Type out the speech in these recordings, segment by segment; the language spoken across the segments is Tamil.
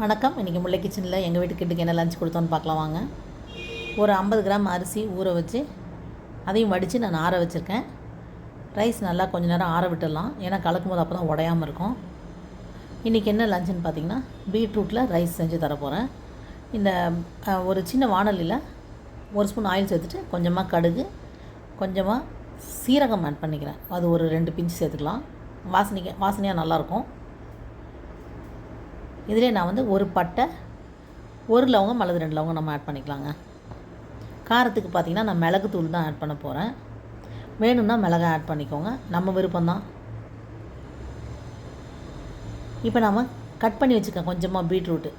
வணக்கம். இன்றைக்கி முல்லை கிச்சனில் எங்கள் வீட்டு கிட்டுக்கு என்ன லஞ்ச் கொடுத்தோன்னு பார்க்கலாம் வாங்க. ஒரு 50 கிராம் அரிசி ஊற வச்சு அதையும் வடித்து நான் ஆற வச்சுருக்கேன். ரைஸ் நல்லா கொஞ்சம் நேரம் ஆற விட்டுடலாம், ஏன்னா கலக்கும் போது அப்போ தான் உடையாமல் இருக்கும். இன்றைக்கி என்ன லஞ்சுன்னு பார்த்திங்கன்னா, பீட்ரூட்டில் ரைஸ் செஞ்சு தரப்போகிறேன். இந்த ஒரு சின்ன வாணலியில் 1 ஸ்பூன் ஆயில் சேர்த்துட்டு கொஞ்சமாக கடுகு, கொஞ்சமாக சீரகம் ஆட் பண்ணிக்கிறேன். அது ஒரு 2 பிஞ்சு சேர்த்துக்கலாம். வாசனையாக நல்லாயிருக்கும். இதிலே நான் ஒரு பட்டை, 1 லவங்கம் அல்லது 2 லவங்கம் நம்ம ஆட் பண்ணிக்கலாங்க. காரத்துக்கு பார்த்திங்கன்னா நான் மிளகுத்தூள் தான் ஆட் பண்ண போகிறேன். வேணும்னா மிளகாய் ஆட் பண்ணிக்கோங்க, நம்ம விருப்பம்தான். இப்போ நம்ம கட் பண்ணி வச்சுக்கோங்க கொஞ்சமாக பீட்ரூட்டு,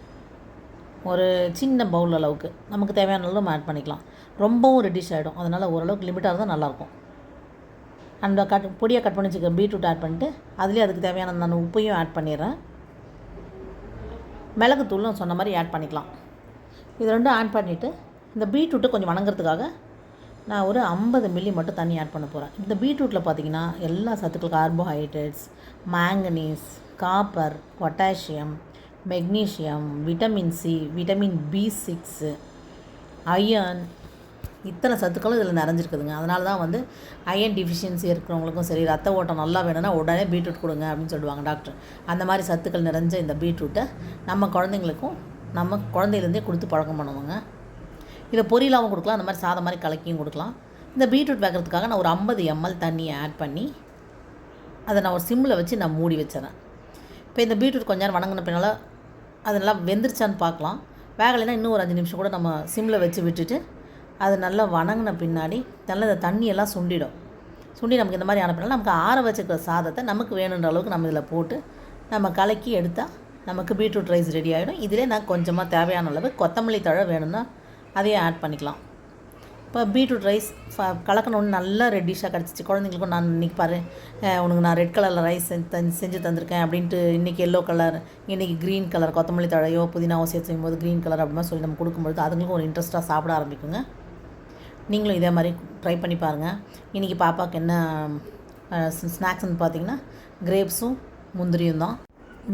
ஒரு சின்ன பவுல் அளவுக்கு நமக்கு தேவையான அளவு நம்ம ஆட் பண்ணிக்கலாம். ரொம்பவும் ரெடிஷ் ஆகிடும், அதனால் ஓரளவுக்கு லிமிட்டாக இருந்தால் நல்லாயிருக்கும். அந்த பொடியாக கட் பண்ணி வச்சுக்க பீட்ரூட் ஆட் பண்ணிட்டு அதுலேயே அதுக்கு தேவையான நான் உப்பையும் ஆட் பண்ணிடுறேன். மிளகுத்தூளும் சொன்ன மாதிரி ஆட் பண்ணிக்கலாம். இது ரெண்டும் ஆட் பண்ணிவிட்டு இந்த பீட்ரூட்டை கொஞ்சம் வணங்குறதுக்காக நான் ஒரு 50 மில்லி மட்டும் தண்ணி ஆட் பண்ண போகிறேன். இந்த பீட்ரூட்டில் பார்த்திங்கன்னா எல்லா சத்துக்கள், carbohydrates, manganese, copper, potassium, magnesium, vitamin C, vitamin B6, iron, இத்தனை சத்துக்களும் இதில் நிறைஞ்சிருக்குதுங்க. அதனால தான் அயர்ன் டிஃபிஷியன்சி இருக்கிறவங்களுக்கும் சரி, ரத்த ஓட்டம் நல்லா வேணும்னா உடனே பீட்ரூட் கொடுங்க அப்படின்னு சொல்லுவாங்க டாக்டர். அந்த மாதிரி சத்துக்கள் நிறைஞ்ச இந்த பீட்ரூட்டை நம்ம குழந்தைங்களுக்கும் நம்ம குழந்தையிலேருந்தே கொடுத்து பழக்கம் பண்ணுவாங்க. இதை பொரியலாகவும் கொடுக்கலாம், அந்த மாதிரி சாதம் மாதிரி கலக்கியும் கொடுக்கலாம். இந்த பீட்ரூட் வைக்கிறதுக்காக நான் ஒரு 50 ml தண்ணியை ஆட் பண்ணி அதை நான் ஒரு சிம்மில் வச்சு நான் மூடி வச்சிடறேன். இப்போ இந்த பீட்ரூட் கொஞ்ச நேரம் வணங்கின பின்னால் அது நல்லா வெந்துருச்சான்னு பார்க்கலாம். வேகலைன்னா இன்னும் ஒரு 5 நிமிஷம் கூட நம்ம சிம்மில் வச்சு விட்டுட்டு அது நல்லா வணங்கின பின்னாடி நல்லா இந்த தண்ணியெல்லாம் சுண்டி நமக்கு இந்த மாதிரி அனுப்பினாலும் நமக்கு ஆற வச்சுக்கிற சாதத்தை நமக்கு வேணுன்ற அளவுக்கு நம்ம இதில் போட்டு நம்ம கலக்கி எடுத்தால் நமக்கு பீட்ரூட் ரைஸ் ரெடி ஆகிடும். இதிலே நான் கொஞ்சமாக தேவையான அளவு கொத்தமல்லி தழை வேணும்னா அதையும் ஆட் பண்ணிக்கலாம். இப்போ பீட்ரூட் ரைஸ் கலக்கணுன்னு நல்லா ரெட்டிஷாக கிடச்சிச்சு. குழந்தைங்களுக்கும் நான் இன்றைக்கி பாரு உனக்கு நான் ரெட் கலரில் ரைஸ் செஞ்சு தந்திருக்கேன் அப்படின்ட்டு, இன்றைக்கி எல்லோ கலர், இன்றைக்கி க்ரீன் கலர், கொத்தமல்லி தழையோ புதினாவோ சேர்த்து செய்யும்போது க்ரீன் கலர் அப்படிமா சொல்லி நம்ம கொடுக்கும்போது அதுங்களுக்கும் ஒரு இன்ட்ரெஸ்ட்டாக சாப்பிட ஆரம்பிக்குங்க. நீங்களும் இதே மாதிரி ட்ரை பண்ணி பாருங்கள். இன்றைக்கி பாப்பாவுக்கு என்ன ஸ்நாக்ஸ்ன்னு பார்த்தீங்கன்னா கிரேப்ஸும் முந்திரியும் தான்.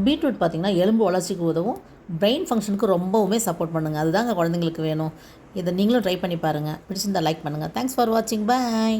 பீட்ரூட் பார்த்திங்கன்னா எலும்பு வளர்ச்சிக்கு உதவும், பிரெயின் ஃபங்க்ஷனுக்கு ரொம்பவுமே சப்போர்ட் பண்ணுங்கள். அதுதாங்க குழந்தைங்களுக்கு வேணும். இதை நீங்களும் ட்ரை பண்ணி பாருங்கள். பிடிச்சிருந்தால் லைக் பண்ணுங்கள். தேங்க்ஸ் ஃபார் வாட்சிங். பாய்.